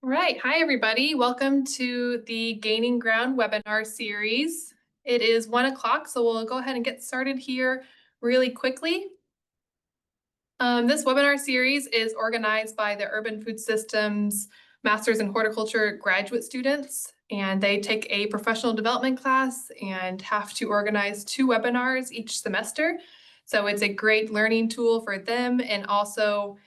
All right. Hi, everybody. Welcome to the Gaining Ground webinar series. It is 1 o'clock, so we'll go ahead and get started here really quickly. This webinar series is organized by the Urban Food Systems Masters in Horticulture graduate students, and they take a professional development class and have to organize 2 webinars each semester. So it's a great learning tool for them and also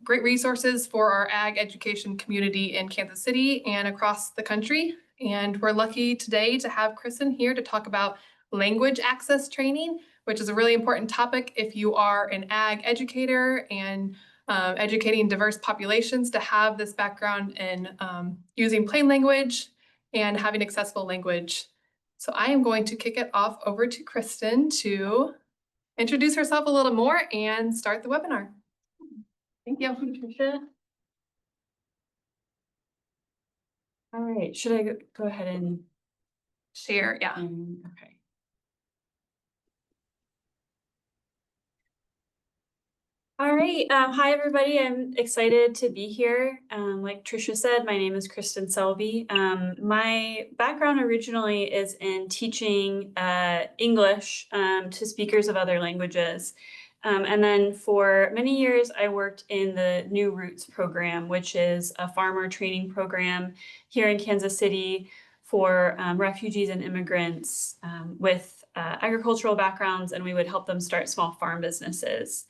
great resources for our ag education community in Kansas City and across the country. And we're lucky today to have Kristin here to talk about language access training, which is a really important topic if you are an ag educator and educating diverse populations, to have this background in using plain language and having accessible language. So I am going to kick it off over to Kristin to introduce herself a little more and start the webinar. Thank you, Patricia. All right, should I go ahead and share? Yeah. Okay. All right, hi everybody. I'm excited to be here. Like Tricia said, my name is Kristin Selby. My background originally is in teaching English to speakers of other languages. And then for many years, I worked in the New Roots program, which is a farmer training program here in Kansas City for refugees and immigrants with agricultural backgrounds, and we would help them start small farm businesses.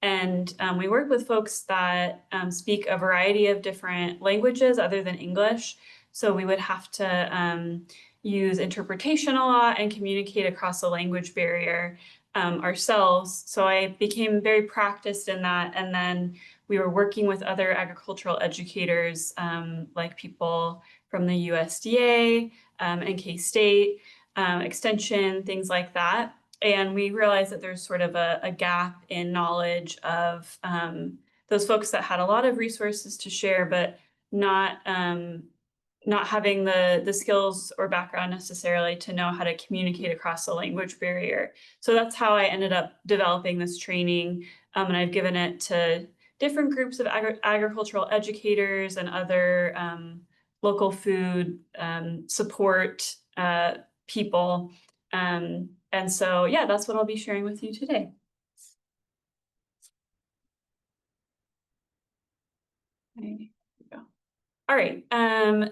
And we work with folks that speak a variety of different languages other than English. So we would have to use interpretation a lot and communicate across a language barrier ourselves. So I became very practiced in that. And then we were working with other agricultural educators, like people from the USDA and K-State, Extension, things like that. And we realized that there's sort of a gap in knowledge of those folks that had a lot of resources to share, but not having the skills or background necessarily to know how to communicate across the language barrier. So that's how I ended up developing this training. And I've given it to different groups of agricultural educators and other local food support people. And so, yeah, that's what I'll be sharing with you today. There we go. All right,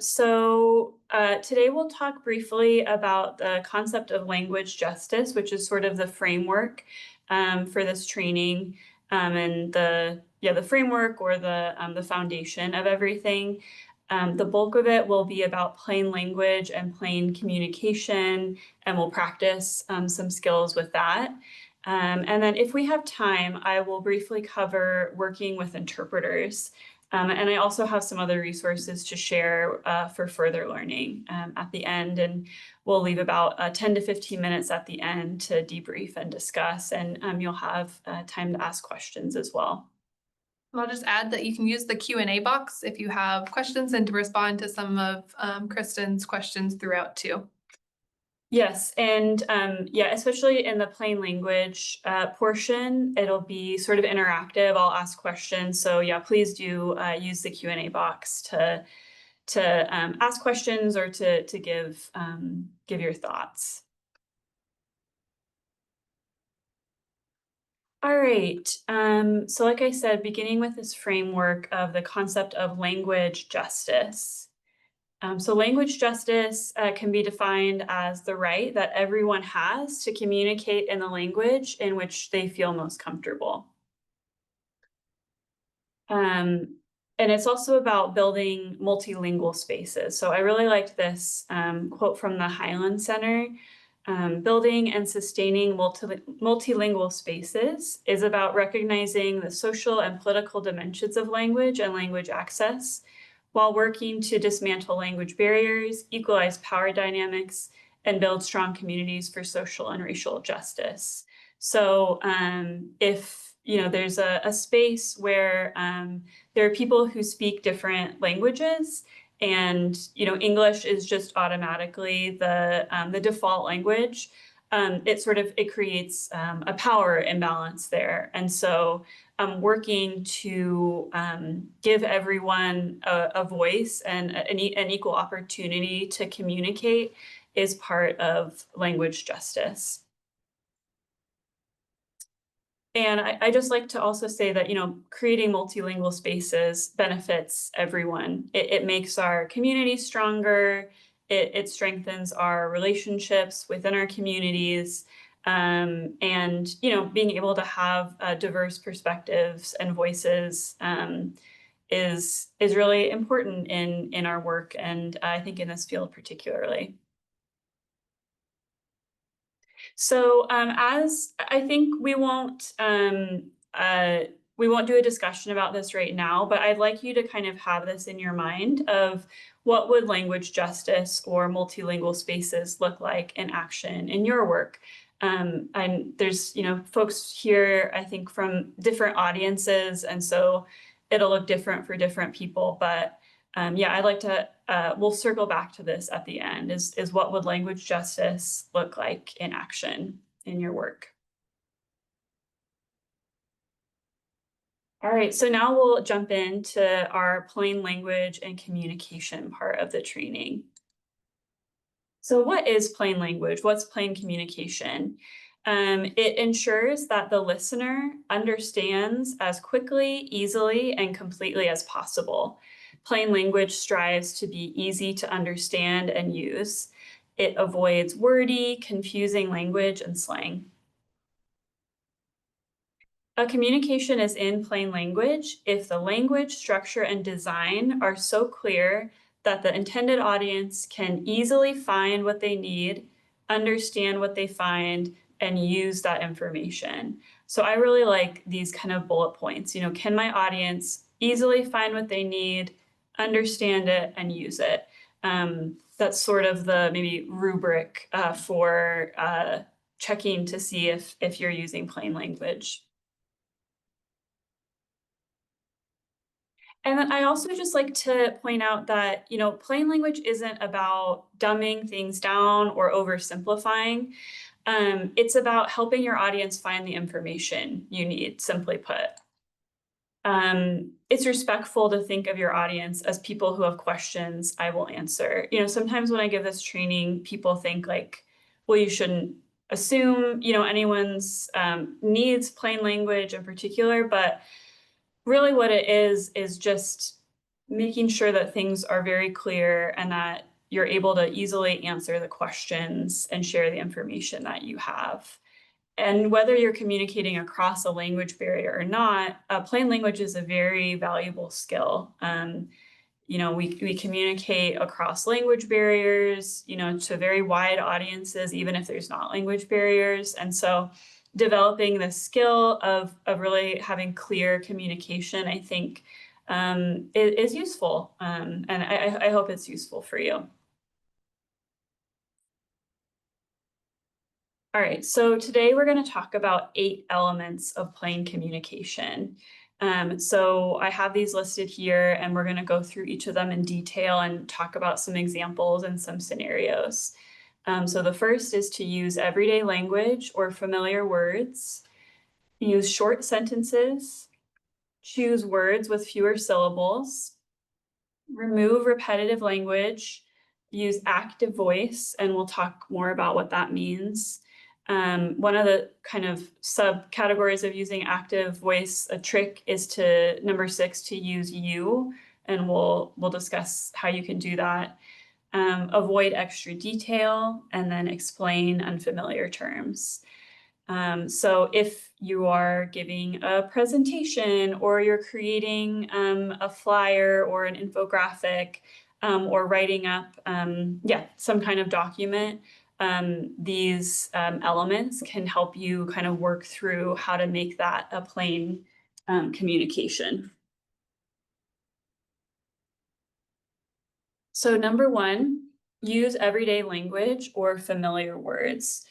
so today we'll talk briefly about the concept of language justice, which is sort of the framework for this training, and the framework or the foundation of everything. The bulk of it will be about plain language and plain communication, and we'll practice some skills with that. And then if we have time, I will briefly cover working with interpreters. And I also have some other resources to share for further learning at the end. And we'll leave about 10 to 15 minutes at the end to debrief and discuss. And you'll have time to ask questions as well. I'll just add that you can use the Q&A box if you have questions and to respond to some of Kristin's questions throughout too. Yes, and yeah, especially in the plain language portion, it'll be sort of interactive. I'll ask questions. So yeah, please do use the Q&A box to ask questions or to give your thoughts. All right, so like I said, beginning with this framework of the concept of language justice. So language justice can be defined as the right that everyone has to communicate in the language in which they feel most comfortable. And it's also about building multilingual spaces. So I really liked this quote from the Highland Center. Building and sustaining multilingual spaces is about recognizing the social and political dimensions of language and language access, while working to dismantle language barriers, equalize power dynamics, and build strong communities for social and racial justice. So if there's a space where there are people who speak different languages, and English is just automatically the default language, it creates a power imbalance there. And so working to give everyone a voice and an equal opportunity to communicate is part of language justice. And I just like to also say that, creating multilingual spaces benefits everyone. It makes our community stronger. It strengthens our relationships within our communities. And, being able to have diverse perspectives and voices is really important in our work, and I think in this field particularly. So as I think we won't do a discussion about this right now, but I'd like you to kind of have this in your mind of what would language justice or multilingual spaces look like in action in your work. And there's, folks here, I think, from different audiences, and so it'll look different for different people. But yeah, I'd like to, we'll circle back to this at the end, is what would language justice look like in action in your work? All right, so now we'll jump into our plain language and communication part of the training. So what is plain language? What's plain communication? It ensures that the listener understands as quickly, easily, and completely as possible. Plain language strives to be easy to understand and use. It avoids wordy, confusing language and slang. A communication is in plain language if the language, structure, and design are so clear that the intended audience can easily find what they need, understand what they find, and use that information. So I really like these kind of bullet points. Can my audience easily find what they need, understand it, and use it? That's sort of the maybe rubric for checking to see if you're using plain language. And then I also just like to point out that, plain language isn't about dumbing things down or oversimplifying. It's about helping your audience find the information you need, simply put. It's respectful to think of your audience as people who have questions I will answer. Sometimes when I give this training, people think like, well, you shouldn't assume, anyone's needs plain language in particular, but really what it is just making sure that things are very clear and that you're able to easily answer the questions and share the information that you have. And whether you're communicating across a language barrier or not, plain language is a very valuable skill. We communicate across language barriers, to very wide audiences, even if there's not language barriers. And so developing the skill of really having clear communication, I think, is useful. And I hope it's useful for you. All right, so today we're going to talk about 8 elements of plain communication. So I have these listed here, and we're going to go through each of them in detail and talk about some examples and some scenarios. So the first is to use everyday language or familiar words, use short sentences, choose words with fewer syllables, remove repetitive language, use active voice, and we'll talk more about what that means. One of the kind of subcategories of using active voice, a trick is to number 6, to use you, and we'll discuss how you can do that. Avoid extra detail, and then explain unfamiliar terms. So if you are giving a presentation, or you're creating a flyer or an infographic, or writing up some kind of document, these elements can help you kind of work through how to make that a plain communication. So number 1, use everyday language or familiar words.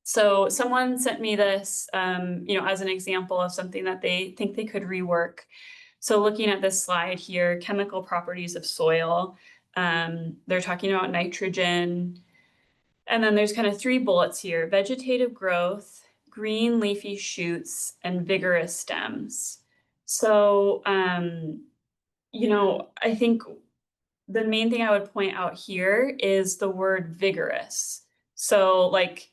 So someone sent me this, as an example of something that they think they could rework. So looking at this slide here, chemical properties of soil, they're talking about nitrogen. And then there's kind of 3 bullets here: vegetative growth, green leafy shoots, and vigorous stems. So, I think the main thing I would point out here is the word vigorous. So, like,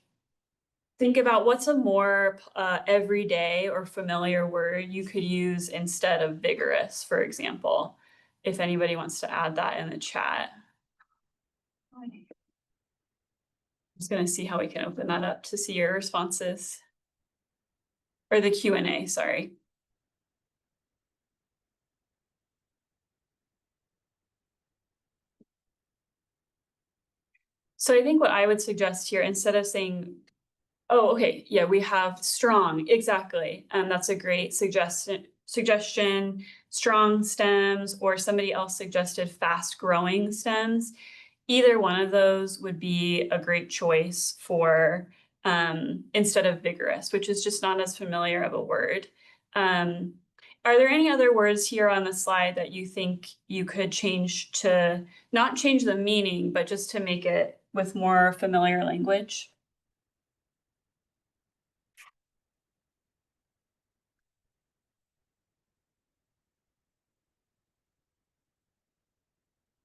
think about what's a more everyday or familiar word you could use instead of vigorous, for example, if anybody wants to add that in the chat. I'm just going to see how we can open that up to see your responses. Or the Q&A, sorry. So I think what I would suggest here, instead of saying, oh, okay, yeah, we have strong, exactly. That's a great suggestion. Strong stems, or somebody else suggested fast growing stems. Either one of those would be a great choice for instead of vigorous, which is just not as familiar of a word. Are there any other words here on the slide that you think you could change to not change the meaning, but just to make it with more familiar language?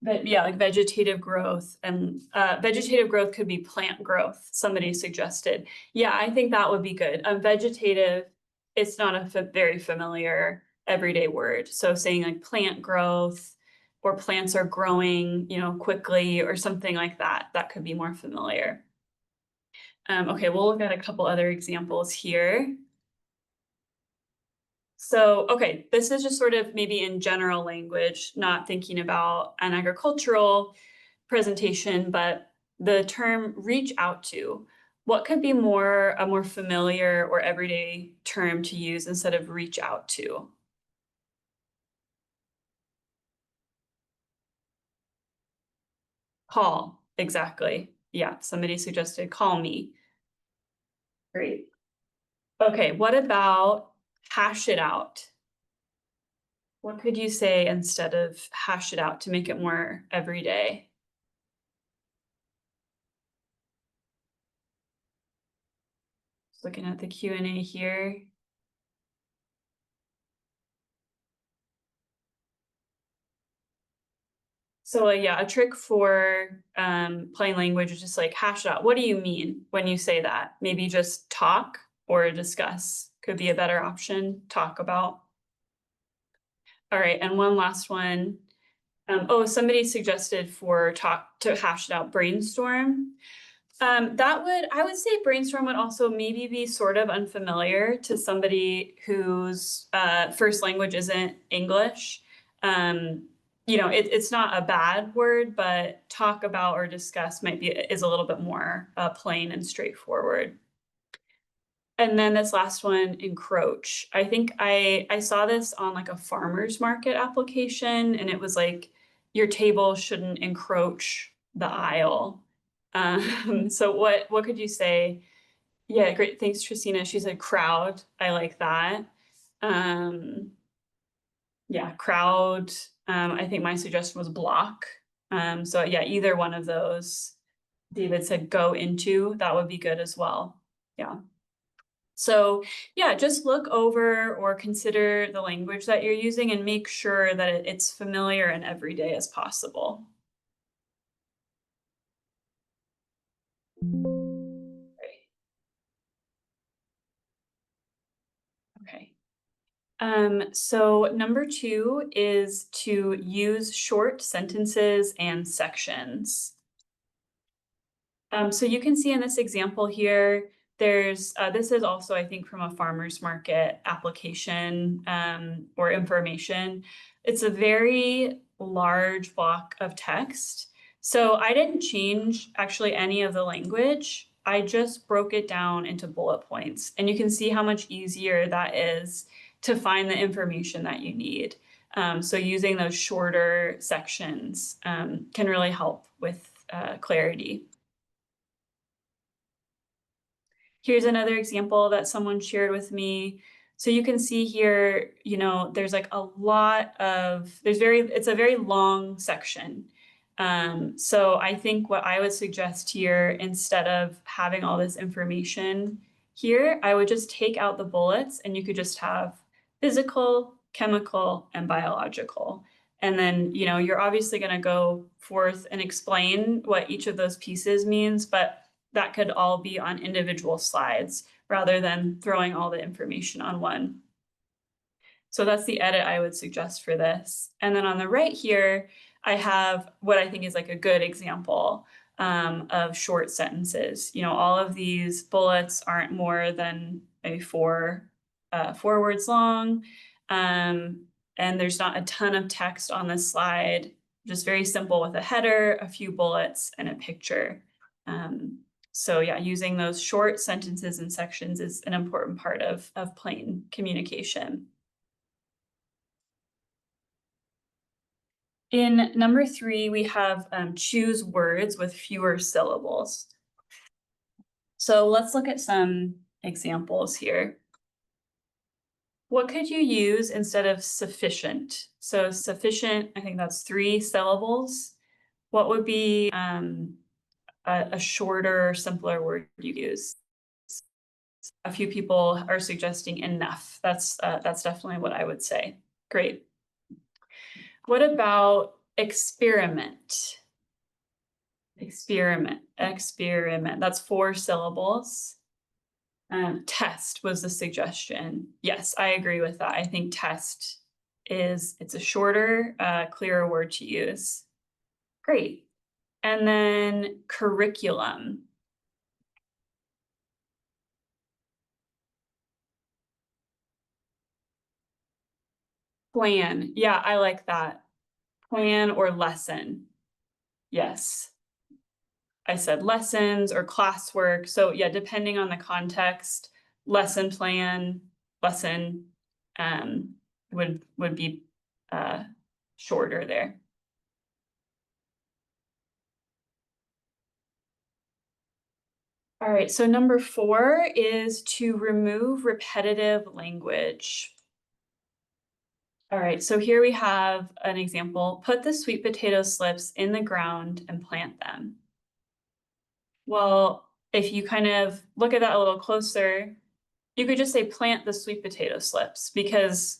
But yeah, like vegetative growth, and vegetative growth could be plant growth, somebody suggested. Yeah, I think that would be good. Vegetative, it's not a very familiar everyday word. So saying like plant growth, or plants are growing, quickly, or something like that, that could be more familiar. Okay, we'll look at a couple other examples here. So, okay, this is just sort of maybe in general language, not thinking about an agricultural presentation, but the term reach out to. What could be a more familiar or everyday term to use instead of reach out to? Call, exactly. Yeah, somebody suggested call me. Great. Okay, what about hash it out? What could you say instead of hash it out to make it more everyday? Just looking at the Q&A here. So yeah, a trick for plain language is just like hash it out. What do you mean when you say that? Maybe just talk or discuss could be a better option. Talk about. All right, and one last one. Oh, somebody suggested for talk to hash it out, brainstorm. I would say brainstorm would also maybe be sort of unfamiliar to somebody whose first language isn't English. It's not a bad word, but talk about or discuss is a little bit more plain and straightforward. And then this last one, encroach. I think I saw this on like a farmer's market application, and it was like, your table shouldn't encroach the aisle. So what could you say? Yeah, great. Thanks, Tristina. She said crowd. I like that. Yeah, crowd. I think my suggestion was block. So yeah, either one of those. David said go into, that would be good as well. Yeah. So yeah, just look over or consider the language that you're using and make sure that it's familiar and everyday as possible. Okay. So number 2 is to use short sentences and sections. So you can see in this example here, there's this is also, I think, from a farmer's market application or information. It's a very large block of text. So I didn't change actually any of the language. I just broke it down into bullet points, and you can see how much easier that is to find the information that you need. So using those shorter sections can really help with clarity. Here's another example that someone shared with me. So you can see here, there's like a lot of, it's a very long section. So I think what I would suggest here, instead of having all this information here, I would just take out the bullets and you could just have physical, chemical, and biological. And then, you know, you're obviously going to go forth and explain what each of those pieces means, but that could all be on individual slides rather than throwing all the information on one. So that's the edit I would suggest for this. And then on the right here, I have what I think is like a good example of short sentences. You know, all of these bullets aren't more than maybe four words long. And there's not a ton of text on this slide, just very simple with a header, a few bullets, and a picture. So yeah, using those short sentences and sections is an important part of plain communication. In number 3, we have choose words with fewer syllables. So let's look at some examples here. What could you use instead of sufficient? So sufficient, I think that's 3 syllables. What would be a shorter, simpler word you use? A few people are suggesting enough. That's definitely what I would say. Great. What about experiment? Experiment. That's 4 syllables. Test was the suggestion. Yes, I agree with that. I think test it's a shorter, clearer word to use. Great. And then curriculum. Plan. Yeah, I like that. Plan or lesson. Yes. I said lessons or classwork. So yeah, depending on the context, lesson plan, lesson would be shorter there. All right, so number 4 is to remove repetitive language. All right, so here we have an example. Put the sweet potato slips in the ground and plant them. Well, if you kind of look at that a little closer, you could just say plant the sweet potato slips, because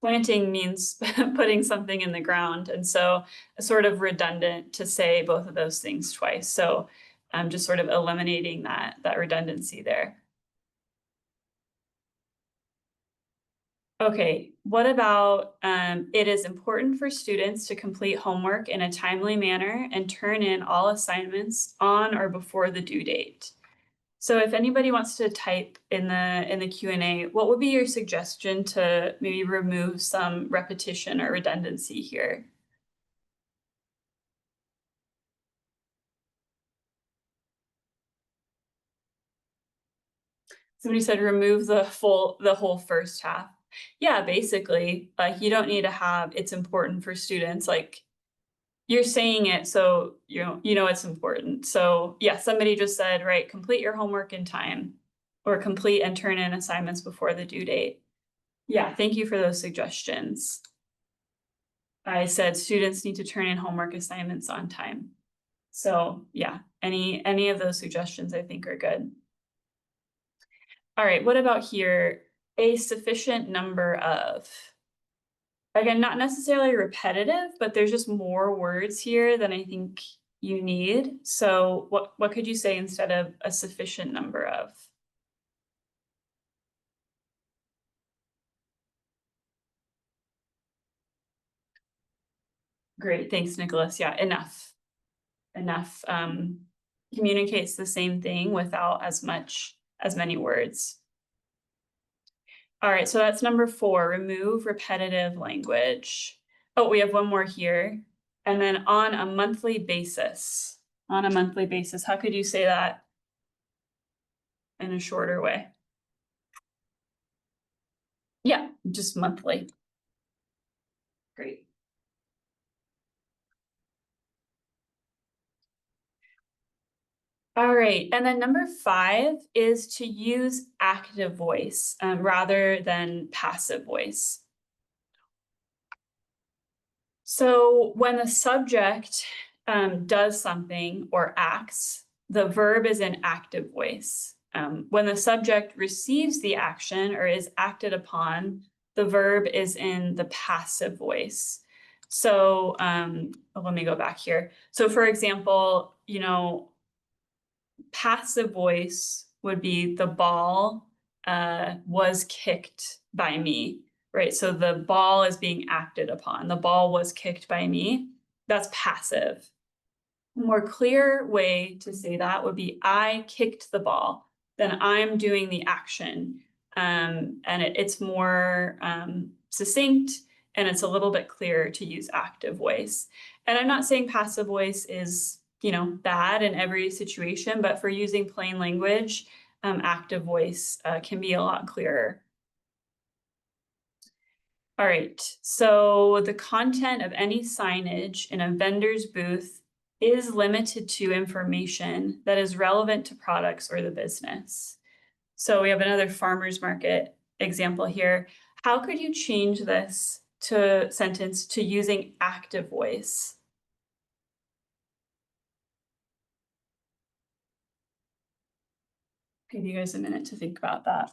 planting means putting something in the ground. And so it's sort of redundant to say both of those things twice. So I'm just sort of eliminating that redundancy there. Okay, what about it is important for students to complete homework in a timely manner and turn in all assignments on or before the due date. So if anybody wants to type in the Q&A, what would be your suggestion to maybe remove some repetition or redundancy here? Somebody said remove the whole first half. Yeah, basically, like you don't need to have it's important for students, like you're saying it so you know it's important. So yeah, somebody just said, right, complete your homework in time, or complete and turn in assignments before the due date. Yeah, thank you for those suggestions. I said students need to turn in homework assignments on time. So yeah, any of those suggestions I think are good. All right, what about here? A sufficient number of. Again, not necessarily repetitive, but there's just more words here than I think you need. So what could you say instead of a sufficient number of? Great, thanks, Nicholas. Yeah, enough. Enough communicates the same thing without as many words. All right, so that's number 4, remove repetitive language. Oh, we have one more here. And then on a monthly basis. On a monthly basis, how could you say that in a shorter way? Yeah, just monthly. Great. All right, and then number 5 is to use active voice rather than passive voice. So when the subject does something or acts, the verb is in active voice. When the subject receives the action or is acted upon, the verb is in the passive voice. So let me go back here. So for example, passive voice would be the ball was kicked by me, right? So the ball is being acted upon. The ball was kicked by me. That's passive. A more clear way to say that would be I kicked the ball. Then I'm doing the action. And it's more succinct, and it's a little bit clearer to use active voice. And I'm not saying passive voice is, bad in every situation, but for using plain language, active voice can be a lot clearer. All right, so the content of any signage in a vendor's booth is limited to information that is relevant to products or the business. So we have another farmer's market example here. How could you change this sentence to using active voice? Give you guys a minute to think about that.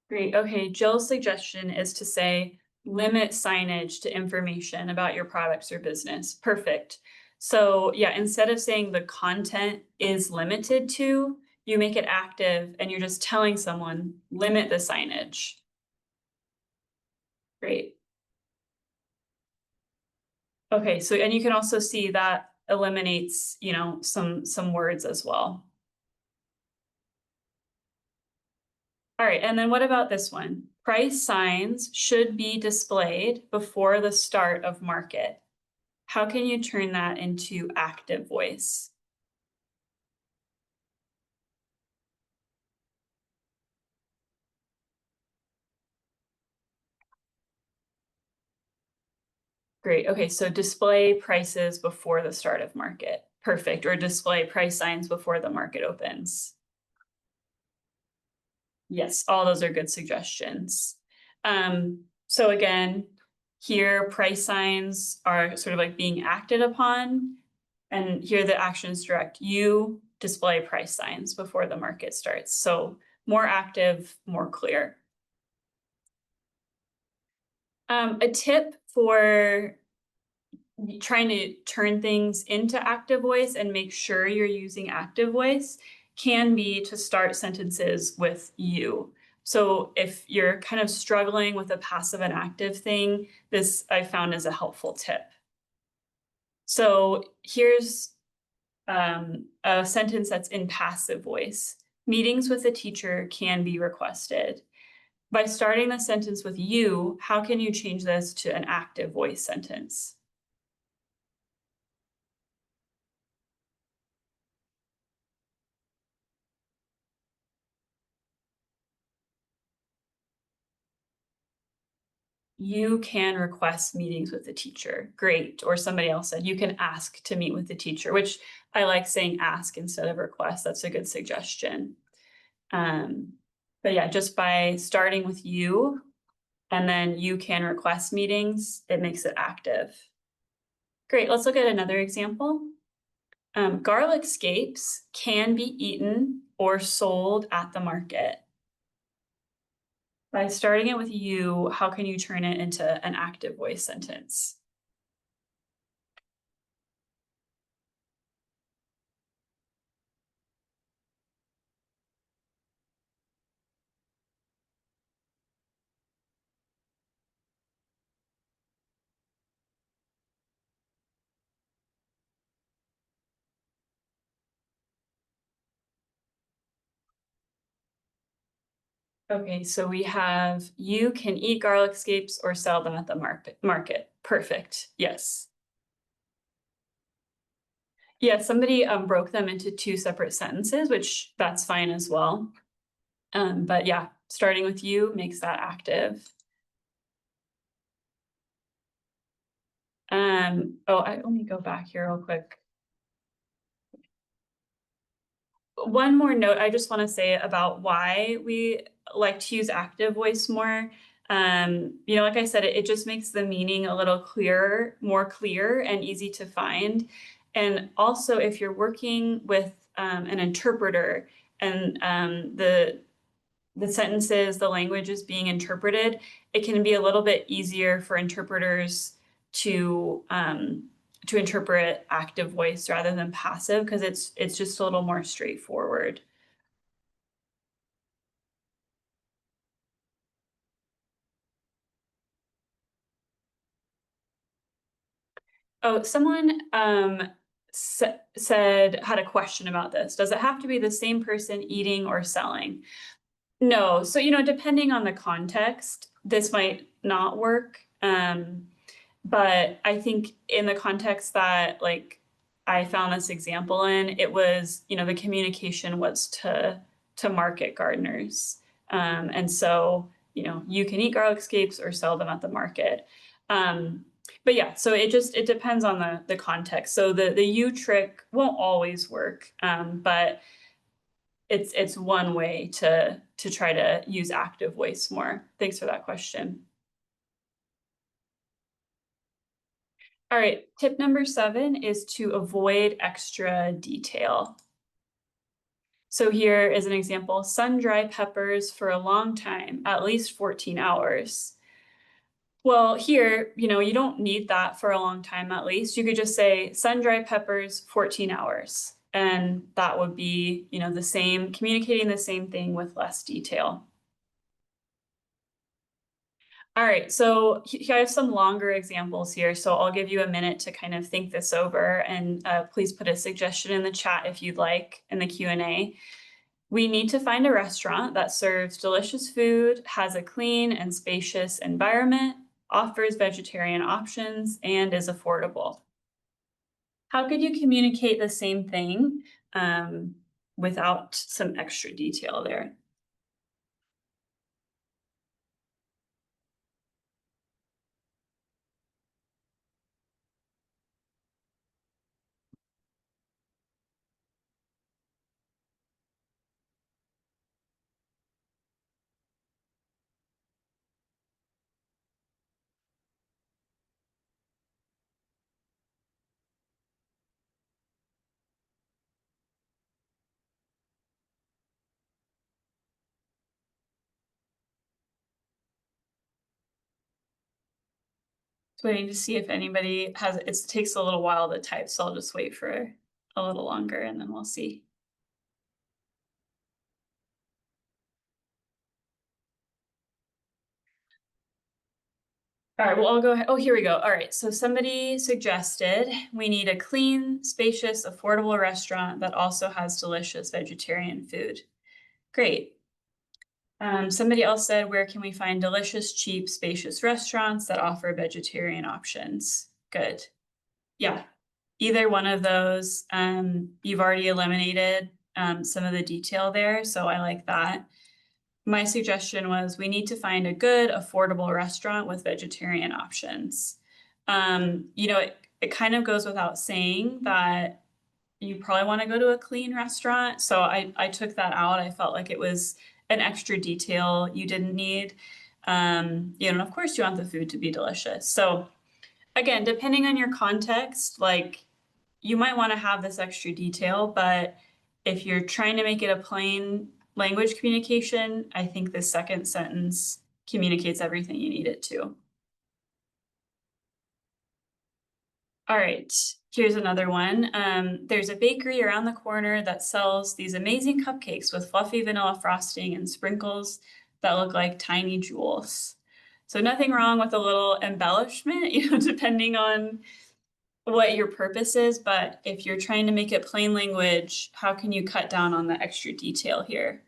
Great. Okay. Jill's suggestion is to say, limit signage to information about your products or business. Perfect. So yeah, instead of saying the content is limited to, you make it active and you're just telling someone, limit the signage. Great. Okay. So, and you can also see that eliminates, some words as well. All right, and then what about this one? Price signs should be displayed before the start of market. How can you turn that into active voice? Great, okay, so display prices before the start of market. Perfect, or display price signs before the market opens. Yes, all those are good suggestions. So again, here price signs are sort of like being acted upon. And here the actions direct you display price signs before the market starts. So more active, more clear. A tip for trying to turn things into active voice and make sure you're using active voice can be to start sentences with you. So if you're kind of struggling with a passive and active thing, this I found is a helpful tip. So here's a sentence that's in passive voice. Meetings with a teacher can be requested. By starting the sentence with you, how can you change this to an active voice sentence? You can request meetings with the teacher. Great. Or somebody else said you can ask to meet with the teacher, which I like saying ask instead of request. That's a good suggestion. But yeah, just by starting with you and then you can request meetings, it makes it active. Great. Let's look at another example. Garlic scapes can be eaten or sold at the market. By starting it with you, how can you turn it into an active voice sentence? Okay, so we have you can eat garlic scapes or sell them at the market. Perfect. Yes. Yeah, somebody broke them into two separate sentences, which that's fine as well. But yeah, starting with you makes that active. Let me go back here real quick. One more note I just want to say about why we like to use active voice more. Like I said, it just makes the meaning a little clearer, more clear and easy to find. And also, if you're working with an interpreter and the sentences, the language is being interpreted, it can be a little bit easier for interpreters to interpret active voice rather than passive because it's just a little more straightforward. Oh, someone said had a question about this. Does it have to be the same person eating or selling? No. So, depending on the context, this might not work. But I think in the context that I found this example in, it was, the communication was to market gardeners. And so, you can eat garlic scapes or sell them at the market. But yeah, so it depends on the context. So the you trick won't always work, but it's one way to try to use active voice more. Thanks for that question. All right, tip number 7 is to avoid extra detail. So here is an example: sun-dry peppers for a long time, at least 14 hours. Well, here, you don't need that for a long time, at least. You could just say sun-dry peppers, 14 hours. And that would be, the same, communicating the same thing with less detail. All right, so I have some longer examples here, so I'll give you a minute to kind of think this over, and please put a suggestion in the chat if you'd like in the Q&A. We need to find a restaurant that serves delicious food, has a clean and spacious environment, offers vegetarian options, and is affordable. How could you communicate the same thing without some extra detail there? Just waiting to see if anybody has, it takes a little while to type, so I'll just wait for a little longer and then we'll see. All right, well, I'll go ahead. Oh, here we go. All right, so somebody suggested we need a clean, spacious, affordable restaurant that also has delicious vegetarian food. Great. Somebody else said, where can we find delicious, cheap, spacious restaurants that offer vegetarian options? Good. Yeah, either one of those. You've already eliminated some of the detail there, so I like that. My suggestion was we need to find a good, affordable restaurant with vegetarian options. It kind of goes without saying that you probably want to go to a clean restaurant. So I took that out. I felt like it was an extra detail you didn't need. And of course you want the food to be delicious. So again, depending on your context, you might want to have this extra detail, but if you're trying to make it a plain language communication, I think the second sentence communicates everything you need it to. All right, here's another one. There's a bakery around the corner that sells these amazing cupcakes with fluffy vanilla frosting and sprinkles that look like tiny jewels. So nothing wrong with a little embellishment, depending on what your purpose is, but if you're trying to make it plain language, how can you cut down on the extra detail here?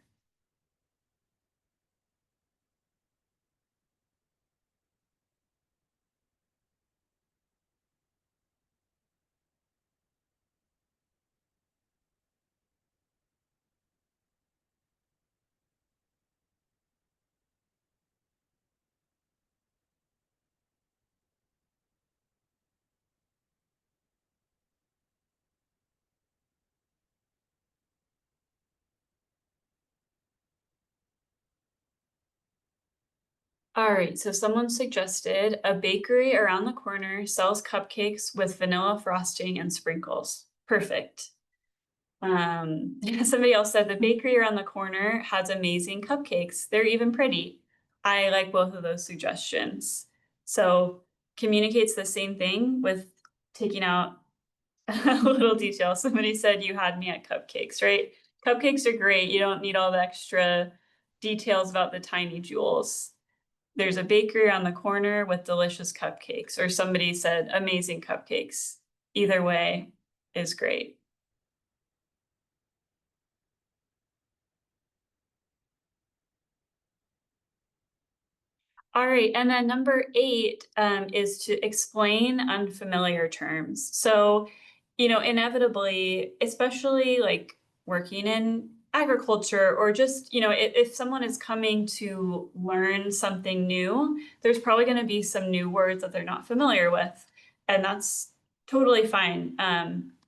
All right, so someone suggested a bakery around the corner sells cupcakes with vanilla frosting and sprinkles. Perfect. Somebody else said the bakery around the corner has amazing cupcakes. They're even pretty. I like both of those suggestions. So communicates the same thing with taking out a little detail. Somebody said you had me at cupcakes, right? Cupcakes are great. You don't need all the extra details about the tiny jewels. There's a bakery on the corner with delicious cupcakes, or somebody said amazing cupcakes. Either way is great. All right, and then number 8 is to explain unfamiliar terms. So, inevitably, especially like working in agriculture or just, if someone is coming to learn something new, there's probably going to be some new words that they're not familiar with, and that's totally fine.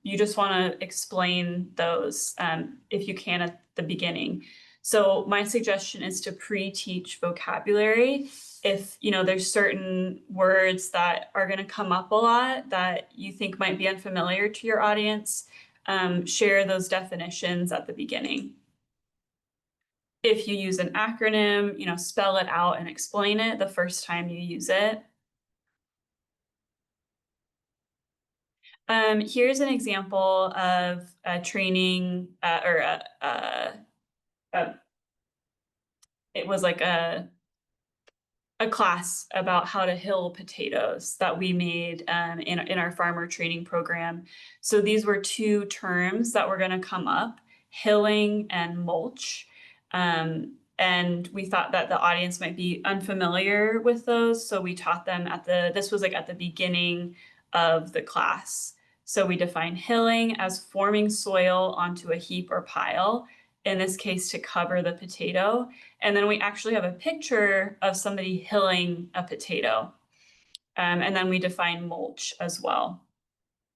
You just want to explain those if you can at the beginning. So my suggestion is to pre-teach vocabulary. If there's certain words that are going to come up a lot that you think might be unfamiliar to your audience, share those definitions at the beginning. If you use an acronym, spell it out and explain it the first time you use it. Here's an example of a training it was like a class about how to hill potatoes that we made in our farmer training program. So these were 2 terms that were going to come up, hilling and mulch. And we thought that the audience might be unfamiliar with those. So we taught them this was like at the beginning of the class. So we define hilling as forming soil onto a heap or pile, in this case to cover the potato. And then we actually have a picture of somebody hilling a potato. And then we define mulch as well.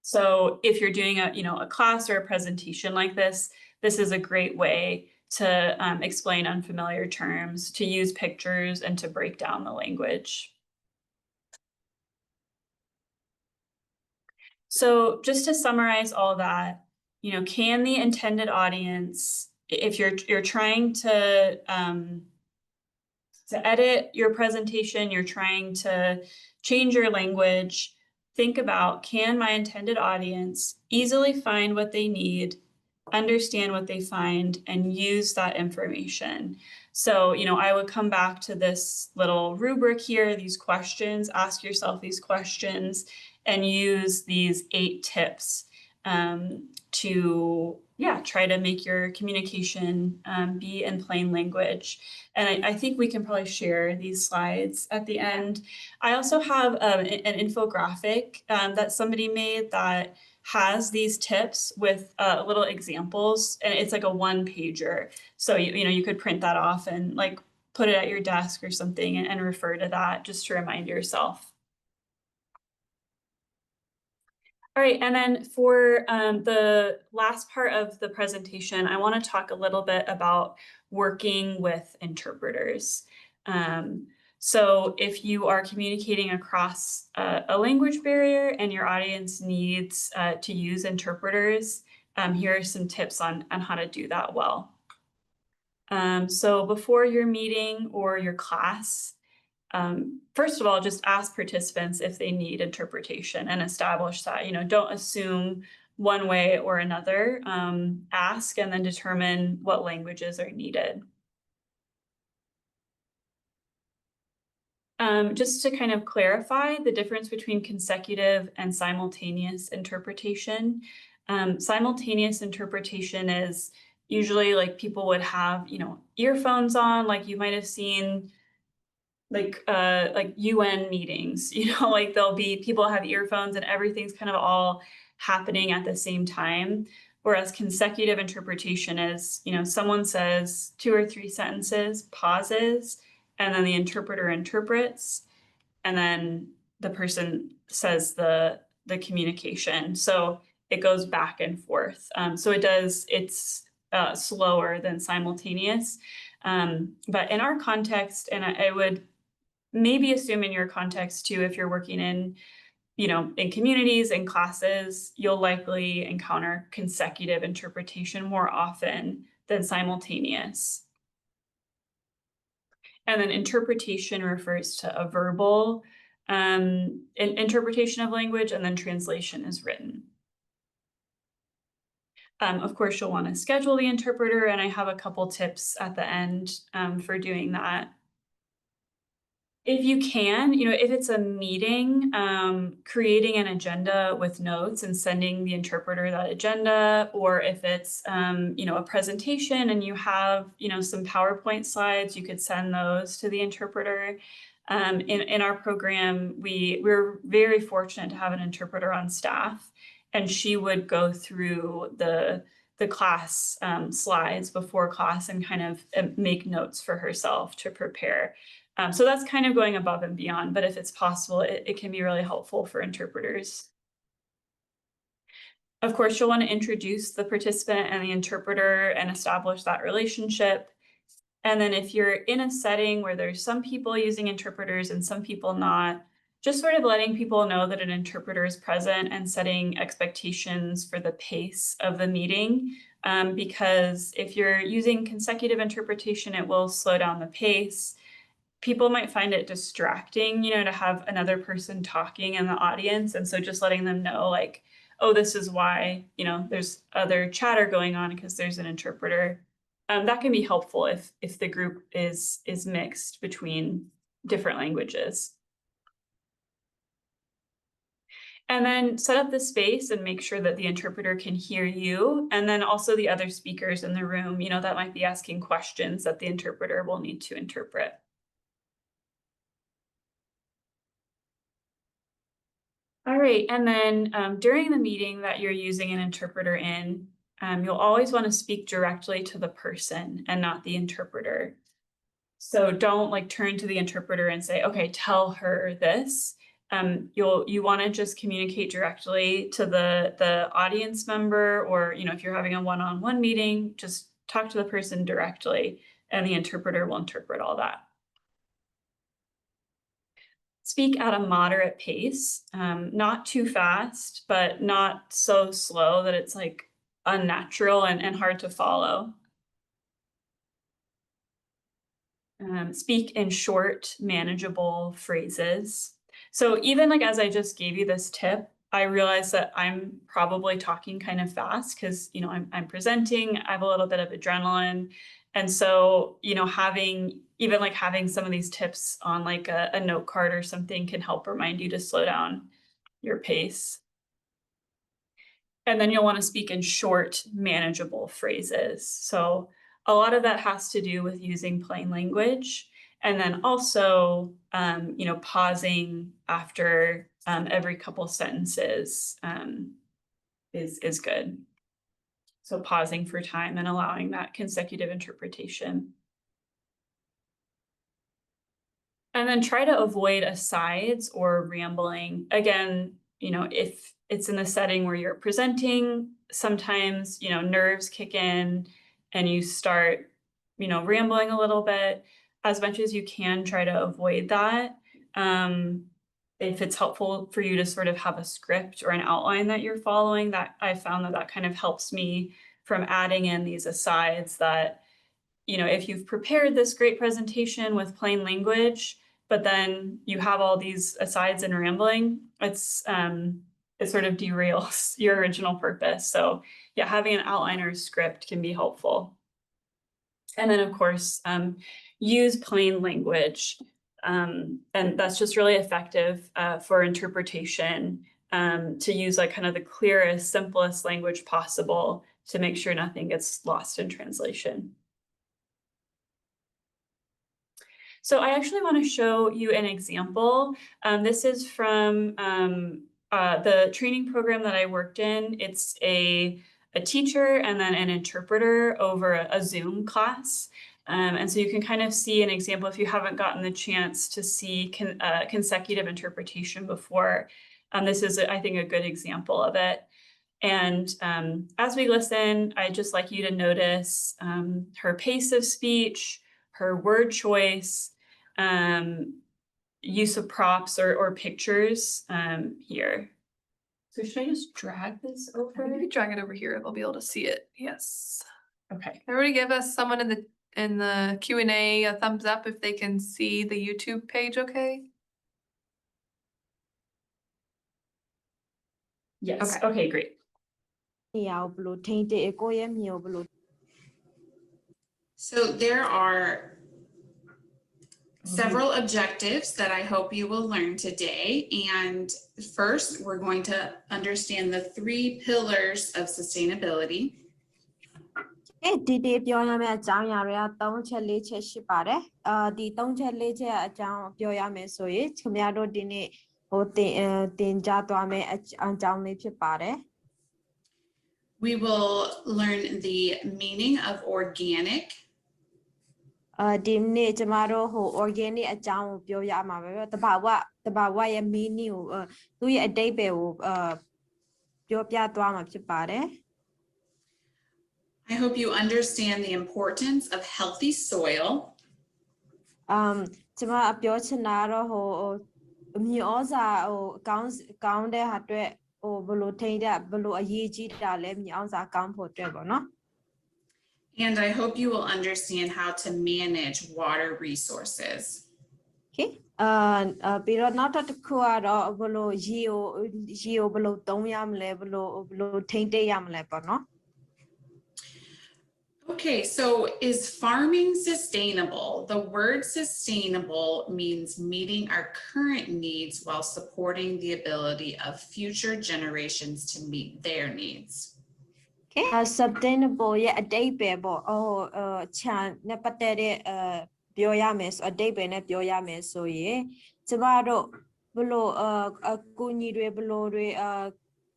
So if you're doing a class or a presentation like this is a great way to explain unfamiliar terms, to use pictures, and to break down the language. So just to summarize all that, can the intended audience, if you're trying to edit your presentation, you're trying to change your language, think about, can my intended audience easily find what they need, understand what they find, and use that information? So, I would come back to this little rubric here, these questions, ask yourself these questions, and use these 8 tips to try to make your communication be in plain language. And I think we can probably share these slides at the end. I also have an infographic that somebody made that has these tips with little examples, and it's like a 1-pager. So you could print that off and like put it at your desk or something and refer to that just to remind yourself. All right, and then for the last part of the presentation, I want to talk a little bit about working with interpreters. So if you are communicating across a language barrier and your audience needs to use interpreters, here are some tips on how to do that well. So before your meeting or your class, first of all, just ask participants if they need interpretation and establish that. Don't assume one way or another. Ask and then determine what languages are needed. Just to kind of clarify the difference between consecutive and simultaneous interpretation. Simultaneous interpretation is usually like people would have, earphones on, like you might have seen like UN meetings, like there'll be people have earphones and everything's kind of all happening at the same time. Whereas consecutive interpretation is, someone says 2 or 3 sentences, pauses, and then the interpreter interprets, and then the person says the communication. So it goes back and forth. So it's slower than simultaneous. But in our context, and I would maybe assume in your context too, if you're working in, in communities and classes, you'll likely encounter consecutive interpretation more often than simultaneous. And then interpretation refers to a verbal interpretation of language, and then translation is written. Of course, you'll want to schedule the interpreter, and I have a couple tips at the end for doing that. If you can, if it's a meeting, creating an agenda with notes and sending the interpreter that agenda, or if it's, a presentation and you have, some PowerPoint slides, you could send those to the interpreter. In our program, we're very fortunate to have an interpreter on staff, and she would go through the class slides before class and kind of make notes for herself to prepare. So that's kind of going above and beyond, but if it's possible, it can be really helpful for interpreters. Of course, you'll want to introduce the participant and the interpreter and establish that relationship. And then if you're in a setting where there's some people using interpreters and some people not, just sort of letting people know that an interpreter is present and setting expectations for the pace of the meeting. Because if you're using consecutive interpretation, it will slow down the pace. People might find it distracting, to have another person talking in the audience. And so just letting them know, like, oh, this is why, there's other chatter going on because there's an interpreter. That can be helpful if the group is mixed between different languages. And then set up the space and make sure that the interpreter can hear you, and then also the other speakers in the room, that might be asking questions that the interpreter will need to interpret. All right, and then during the meeting that you're using an interpreter in, you'll always want to speak directly to the person and not the interpreter. So don't turn to the interpreter and say, okay, tell her this. You want to just communicate directly to the audience member, or if you're having a one-on-one meeting, just talk to the person directly, and the interpreter will interpret all that. Speak at a moderate pace, not too fast, but not so slow that it's unnatural and hard to follow. Speak in short, manageable phrases. So even as I just gave you this tip, I realize that I'm probably talking kind of fast because, I'm presenting, I have a little bit of adrenaline. And so, having some of these tips on a note card or something can help remind you to slow down your pace. And then you'll want to speak in short, manageable phrases. So a lot of that has to do with using plain language. And then also, pausing after every couple sentences is good. So pausing for time and allowing that consecutive interpretation. And then try to avoid asides or rambling. Again, if it's in the setting where you're presenting, sometimes, nerves kick in and you start, rambling a little bit. As much as you can, try to avoid that. If it's helpful for you to sort of have a script or an outline that you're following, that I found that kind of helps me from adding in these asides that, if you've prepared this great presentation with plain language, but then you have all these asides and rambling, it sort of derails your original purpose. So yeah, having an outline or a script can be helpful. And then of course, use plain language. And that's just really effective for interpretation, to use kind of the clearest, simplest language possible to make sure nothing gets lost in translation. So I actually want to show you an example. This is from the training program that I worked in. It's a teacher and then an interpreter over a Zoom class. And so you can kind of see an example if you haven't gotten the chance to see consecutive interpretation before. This is, I think, a good example of it. And as we listen, I'd just like you to notice her pace of speech, her word choice, use of props or pictures here. So should I just drag this over? If you drag it over here, they'll be able to see it. Yes. Okay. Everybody give us someone in the Q&A a thumbs up if they can see the YouTube page, okay? Yes. Okay, great. So there are several objectives that I hope you will learn today. And first, we're going to understand the 3 pillars of sustainability. ဒီနေ့ပြောရမယ့်အကြောင်းအရာတွေက3ချက်4ချက်ရှိပါတယ်။ဒီ3ချက်4ချက်အကြောင်းပြောရမယ်ဆိုရင်ခင်ဗျားတို့ဒီနေ့တင်ကြားသွားမယ့်အကြောင်းလေးဖြစ်ပါတယ်။ We will learn the meaning of organic. ဒီနေ့ကျမတို့organic အကြောင်းကိုပြောရမှာပဲ။တဘာဝရဲ့ meaning ကိုသူ့ရဲ့အဓိပ္ပာယ်ကိုပြောပြသွားမှာဖြစ်ပါတယ်။ I hope you understand the importance of healthy soil. ကျမပြောချင်တာတော့မြေဩဇာကောင်းတဲ့ဟာအတွက်ဘယ်လိုထိန်းတဲ့ဘယ်လိုအရေးကြီးတာလဲမြေဩဇာကောင်းဖို့အတွက်ပေါ့နော် And I hope you will understand how to manage water resources. Okay ပြီးတော့နောက်တစ်ခုကတော့ဘယ်လိုရေကိုဘယ်လိုသုံးရမလဲဘယ်လိုထိန်းသိမ်းရမလဲပေါ့နော် Okay, so is farming sustainable? The word sustainable means meeting our current needs while supporting the ability of future generations to meet their needs. Okay, sustainable ရဲ့အဓိပ္ပာယ်ပေါ့ချာနဲ့ပတ်သက်တဲ့ပြောရမယ်ဆိုအဓိပ္ပာယ်နဲ့ပြောရမယ်ဆိုရင်ကျမတို့ဘယ်လိုအကူအညီတွေဘယ်လိုတွေ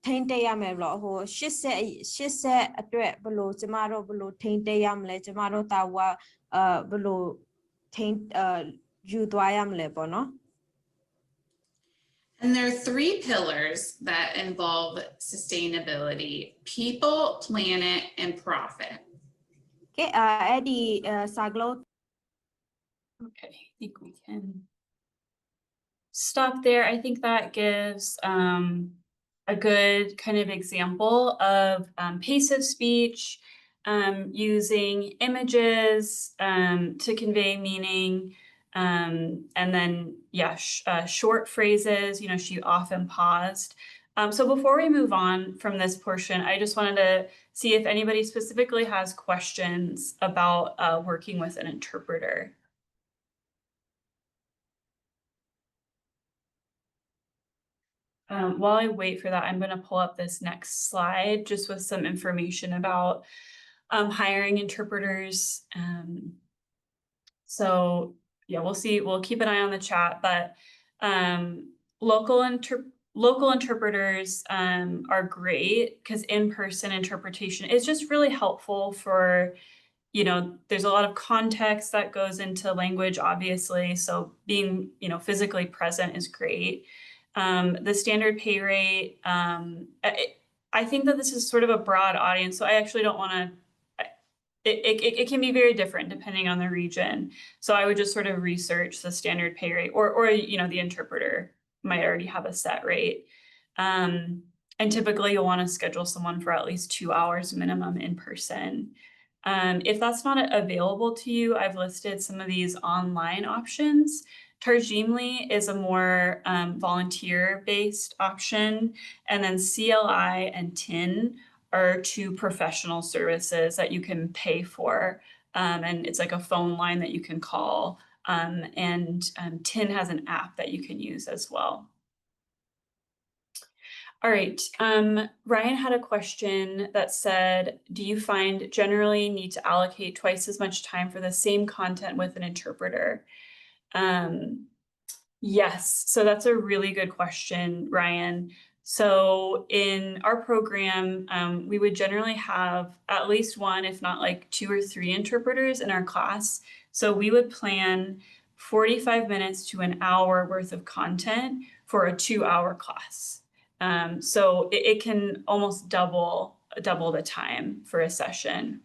ထိန်းသိမ်းရမယ်လို့80အတွက်ဘယ်လိုကျမတို့ဘယ်လိုထိန်းသိမ်းရမလဲကျမတို့တာဝဘယ်လိုထိန်းယူသွားရမလဲပေါ့နော် And there are 3 pillars that involve sustainability: people, planet, and profit. Okay, အဲ့ဒီစာကလုံး Okay, I think we can stop there. I think that gives a good kind of example of pace of speech, using images to convey meaning, and then, short phrases, she often paused. So before we move on from this portion, I just wanted to see if anybody specifically has questions about working with an interpreter. While I wait for that, I'm going to pull up this next slide just with some information about hiring interpreters. So yeah, we'll keep an eye on the chat, but local interpreters are great because in-person interpretation is just really helpful for, there's a lot of context that goes into language, obviously. So being, physically present is great. The standard pay rate, I think that this is sort of a broad audience, so I actually don't want to, it can be very different depending on the region. So I would just sort of research the standard pay rate or the interpreter might already have a set rate. And typically you'll want to schedule someone for at least 2 hours minimum in person. If that's not available to you, I've listed some of these online options. Tarjimly is a more volunteer-based option, and then CLI and TIN are 2 professional services that you can pay for, and it's like a phone line that you can call, and TIN has an app that you can use as well. All right, Ryan had a question that said, do you find generally need to allocate twice as much time for the same content with an interpreter? Yes, so that's a really good question, Ryan. So in our program, we would generally have at least 1, if not like 2 or 3 interpreters in our class. So we would plan 45 minutes to an hour worth of content for a 2-hour class. So it can almost double the time for a session.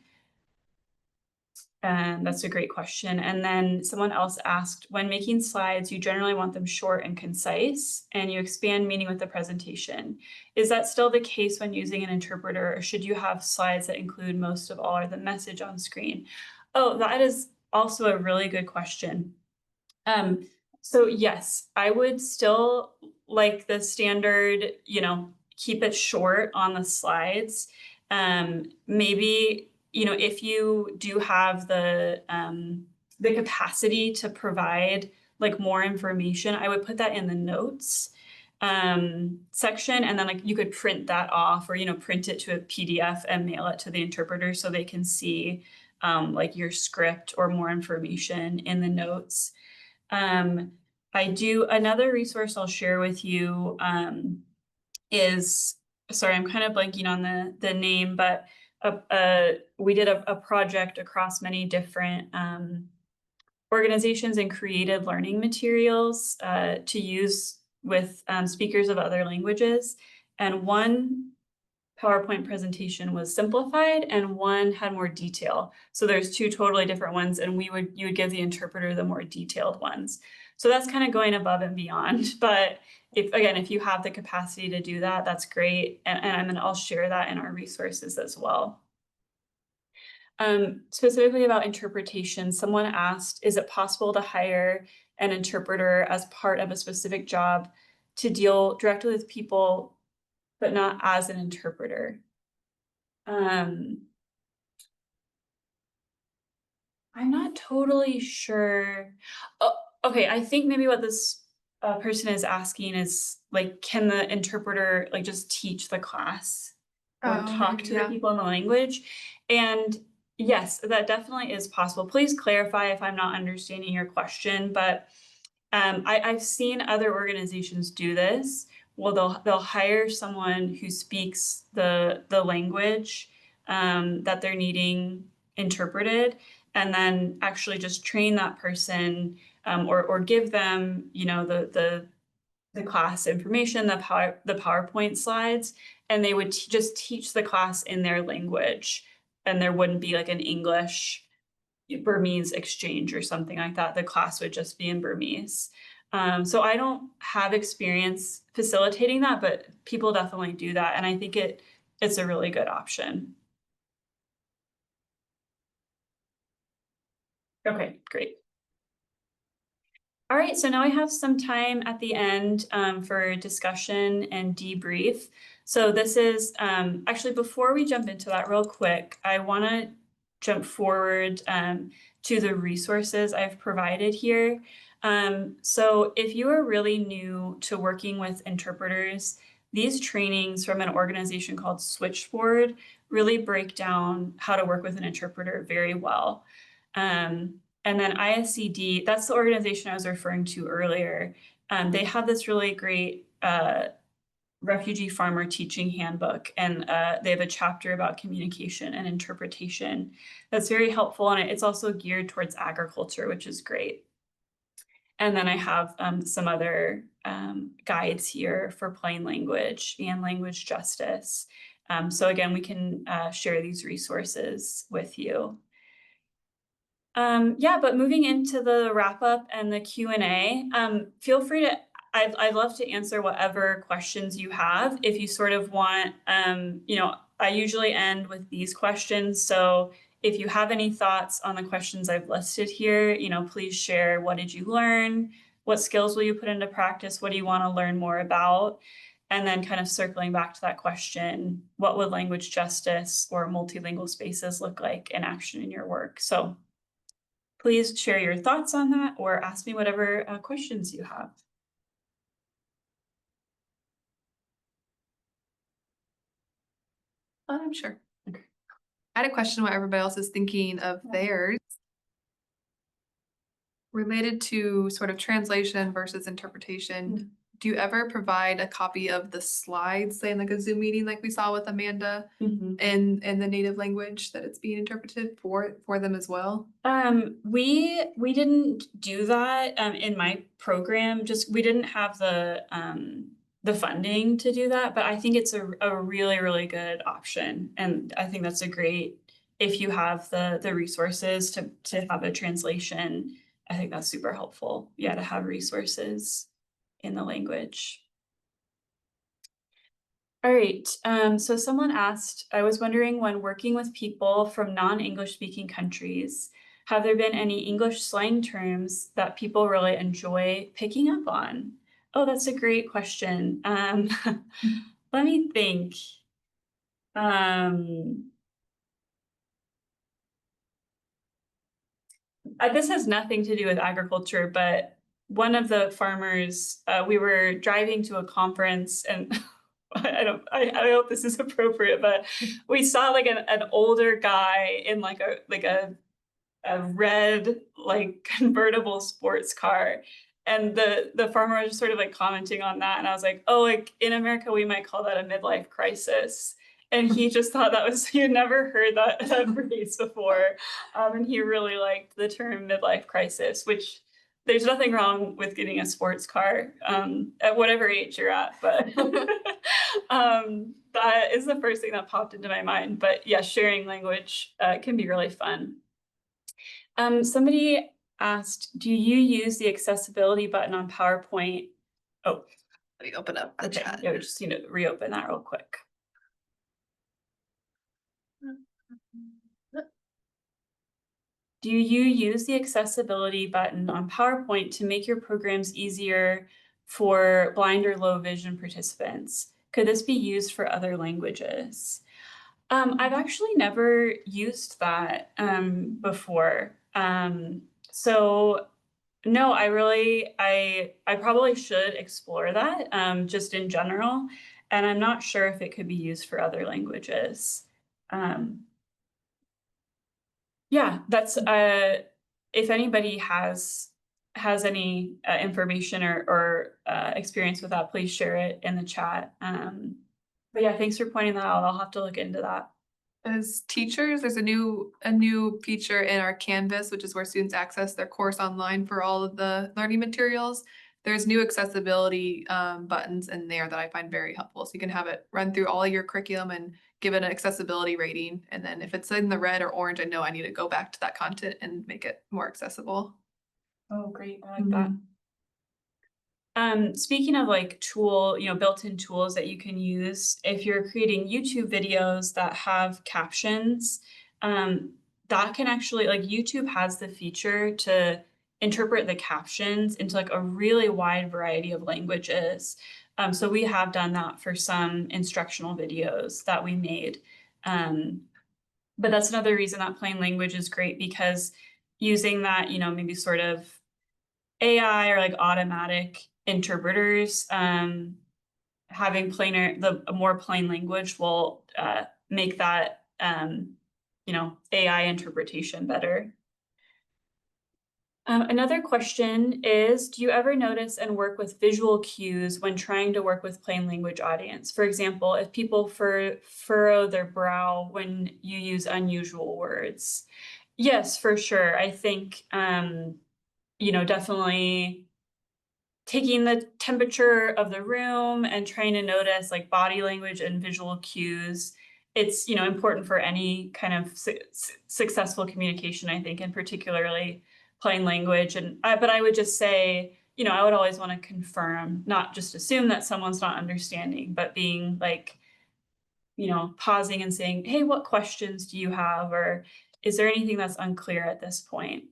And that's a great question. And then someone else asked, when making slides, you generally want them short and concise, and you expand meaning with the presentation. Is that still the case when using an interpreter, or should you have slides that include most of all or the message on screen? Oh, that is also a really good question. So yes, I would still like the standard, keep it short on the slides. Maybe, if you do have the capacity to provide like more information, I would put that in the notes section, and then like you could print that off, or print it to a PDF and mail it to the interpreter so they can see like your script or more information in the notes. Another resource I'll share with you is, sorry, I'm kind of blanking on the name, but we did a project across many different organizations and created learning materials to use with speakers of other languages. And one PowerPoint presentation was simplified and one had more detail. So there's two totally different ones, and you would give the interpreter the more detailed ones. So that's kind of going above and beyond. But if you have the capacity to do that, that's great. And I'll share that in our resources as well. Specifically about interpretation, someone asked, is it possible to hire an interpreter as part of a specific job to deal directly with people, but not as an interpreter? I'm not totally sure. Oh, okay, I think maybe what this person is asking is like, can the interpreter like just teach the class or talk to the people in the language? And yes, that definitely is possible. Please clarify if I'm not understanding your question, but I've seen other organizations do this. Well, they'll hire someone who speaks the language that they're needing interpreted, and then actually just train that person or give them, the class information, the PowerPoint slides, and they would just teach the class in their language, and there wouldn't be like an English Burmese exchange or something like that. The class would just be in Burmese. So I don't have experience facilitating that, but people definitely do that. And I think it's a really good option. Okay, great. All right, so now I have some time at the end for discussion and debrief. So this is actually, before we jump into that real quick, I want to jump forward to the resources I've provided here. So if you are really new to working with interpreters, these trainings from an organization called Switchboard really break down how to work with an interpreter very well. And then ISCD, that's the organization I was referring to earlier. They have this really great refugee farmer teaching handbook, and they have a chapter about communication and interpretation that's very helpful, and it's also geared towards agriculture, which is great. And then I have some other guides here for plain language and language justice. So again, we can share these resources with you. Yeah, but moving into the wrap up and the Q&A, feel free to, I'd love to answer whatever questions you have. If you sort of want, I usually end with these questions. So if you have any thoughts on the questions I've listed here, please share. What did you learn? What skills will you put into practice? What do you want to learn more about? And then kind of circling back to that question, what would language justice or multilingual spaces look like in action in your work? So please share your thoughts on that or ask me whatever questions you have. I'm sure. Okay. I had a question what everybody else is thinking of theirs related to sort of translation versus interpretation. Do you ever provide a copy of the slides, say in like a Zoom meeting like we saw with Amanda, in the native language that it's being interpreted for them as well? We didn't do that in my program. Just we didn't have the funding to do that, but I think it's a really, really good option, and I think that's a great if you have the resources to have a translation, I think that's super helpful. Yeah, to have resources in the language. All right, so someone asked, I was wondering, when working with people from non-English speaking countries, have there been any English slang terms that people really enjoy picking up on? Oh, that's a great question. Let me think. This has nothing to do with agriculture, but one of the farmers, we were driving to a conference, and I hope this is appropriate, but we saw like an older guy in like a red like convertible sports car. And the farmer was just sort of like commenting on that. And I was like, oh, like in America, we might call that a midlife crisis. And he just thought that was, he had never heard that phrase before. And he really liked the term midlife crisis, which there's nothing wrong with getting a sports car at whatever age you're at. But that is the first thing that popped into my mind. But yeah, sharing language can be really fun. Somebody asked, do you use the accessibility button on PowerPoint? Oh, Let me open up the okay. chat. Yeah, just reopen that real quick. Do you use the accessibility button on PowerPoint to make your programs easier for blind or low vision participants? Could this be used for other languages? I've actually never used that before. So no, I probably should explore that just in general. And I'm not sure if it could be used for other languages. Yeah, that's if anybody has any information or experience with that, please share it in the chat. But yeah, thanks for pointing that out. I'll have to look into that. As teachers, there's a new feature in our Canvas, which is where students access their course online for all of the learning materials. There's new accessibility buttons in there that I find very helpful. So you can have it run through all of your curriculum and give it an accessibility rating. And then if it's in the red or orange, I know I need to go back to that content and make it more accessible. Oh, great. I like that. Speaking of like built-in tools that you can use, if you're creating YouTube videos that have captions, that can actually, like, YouTube has the feature to interpret the captions into like a really wide variety of languages. So we have done that for some instructional videos that we made. But that's another reason that plain language is great, because using that, maybe sort of AI or like automatic interpreters, having a more plain language will make that AI interpretation better. Another question is, do you ever notice and work with visual cues when trying to work with plain language audience? For example, if people furrow their brow when you use unusual words. Yes, for sure. I think, definitely taking the temperature of the room and trying to notice like body language and visual cues. It's, important for any kind of successful communication, I think, and particularly plain language. But I would just say, I would always want to confirm, not just assume that someone's not understanding, but being like, pausing and saying, hey, what questions do you have? Or is there anything that's unclear at this point?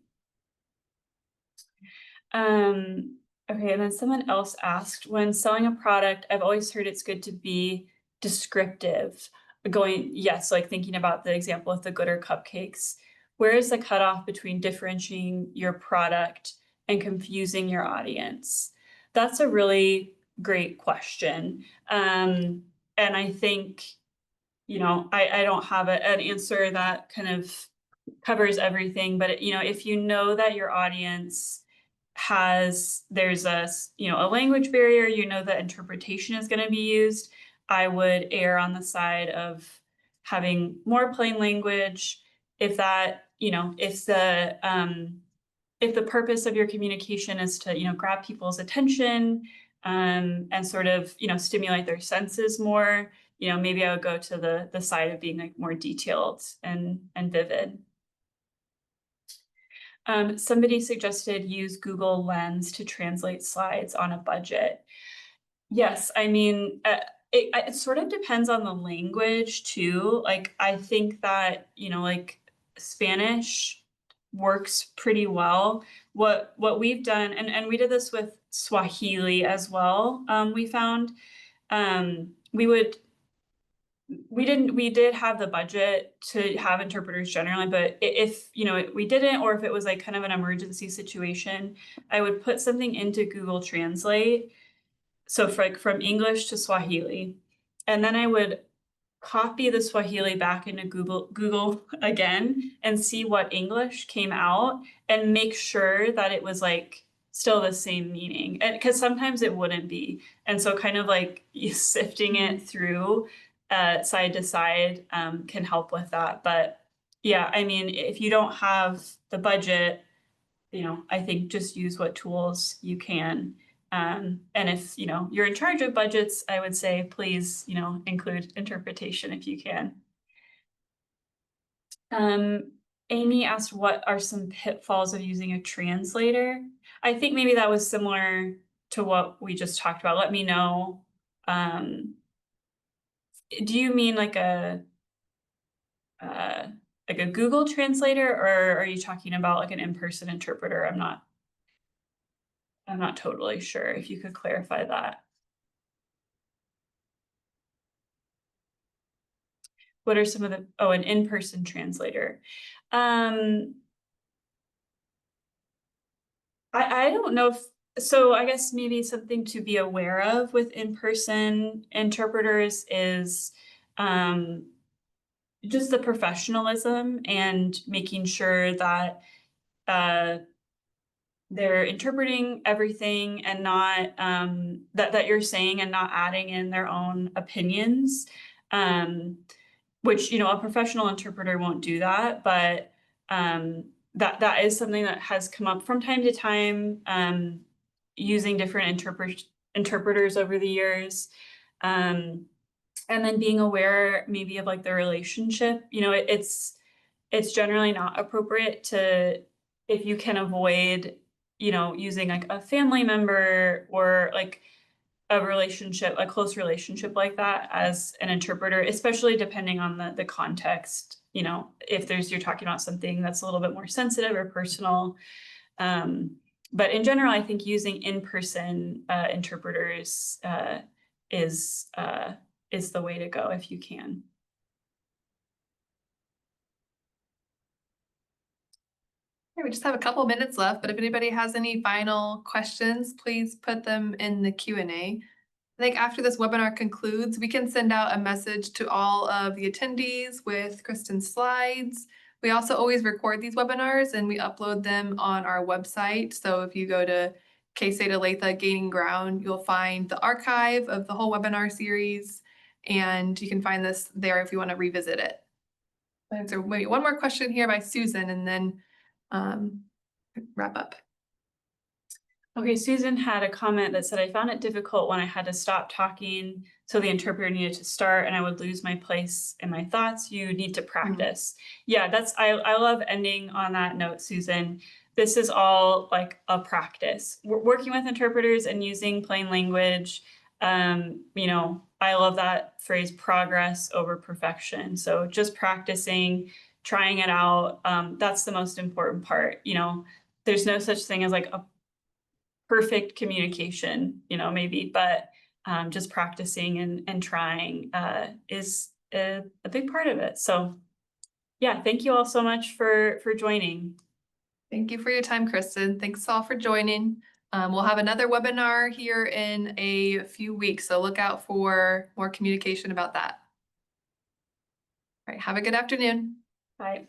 Okay, and then someone else asked, when selling a product, I've always heard it's good to be descriptive. Yes, like thinking about the example of the glitter cupcakes. Where is the cutoff between differentiating your product and confusing your audience? That's a really great question. And I think, I don't have an answer that kind of covers everything, but if you know that your audience there's a language barrier, that interpretation is going to be used, I would err on the side of having more plain language. If that, if the purpose of your communication is to, grab people's attention and sort of, stimulate their senses more, maybe I would go to the side of being like more detailed and vivid. Somebody suggested use Google Lens to translate slides on a budget. Yes, I mean, it sort of depends on the language too. Like, I think that, like Spanish works pretty well. What we've done, and we did this with Swahili as well, we found, we did have the budget to have interpreters generally, but if, we didn't, or if it was like kind of an emergency situation, I would put something into Google Translate. So for like from English to Swahili, and then I would copy the Swahili back into Google again and see what English came out and make sure that it was like still the same meaning. And because sometimes it wouldn't be. And so kind of like sifting it through side to side can help with that. But yeah, I mean, if you don't have the budget, I think just use what tools you can. And if, you're in charge of budgets, I would say, please, include interpretation if you can. Amy asked, what are some pitfalls of using a translator? I think maybe that was similar to what we just talked about. Let me know. Do you mean like a Google translator, or are you talking about like an in-person interpreter? I'm not totally sure. If you could clarify that. What are some of the, an in-person translator. I don't know if, so I guess maybe something to be aware of with in-person interpreters is just the professionalism and making sure that they're interpreting everything and not that you're saying and not adding in their own opinions, which a professional interpreter won't do that, but that is something that has come up from time to time using different interpreters over the years, and then being aware maybe of like the relationship. It's generally not appropriate to, if you can avoid using like a family member or like a close relationship like that as an interpreter, especially depending on the context, if you're talking about something that's a little bit more sensitive or personal. But in general, I think using in-person interpreters is the way to go if you can. We just have a couple minutes left, but if anybody has any final questions, please put them in the Q&A. I think after this webinar concludes, we can send out a message to all of the attendees with Kristin's slides. We also always record these webinars and we upload them on our website. So if you go to K-State Olathe Gaining Ground, you'll find the archive of the whole webinar series, and you can find this there if you want to revisit it. And so maybe one more question here by Susan, and then wrap up. Okay, Susan had a comment that said, I found it difficult when I had to stop talking, so the interpreter needed to start and I would lose my place in my thoughts. You need to practice. Yeah, I love ending on that note, Susan. This is all like a practice. We're working with interpreters and using plain language. I love that phrase, progress over perfection. So just practicing, trying it out. That's the most important part. There's no such thing as like a perfect communication, maybe, but just practicing and trying is a big part of it. So yeah, thank you all so much for joining. Thank you for your time, Kristin. Thanks all for joining. We'll have another webinar here in a few weeks, so look out for more communication about that. All right, have a good afternoon. Bye.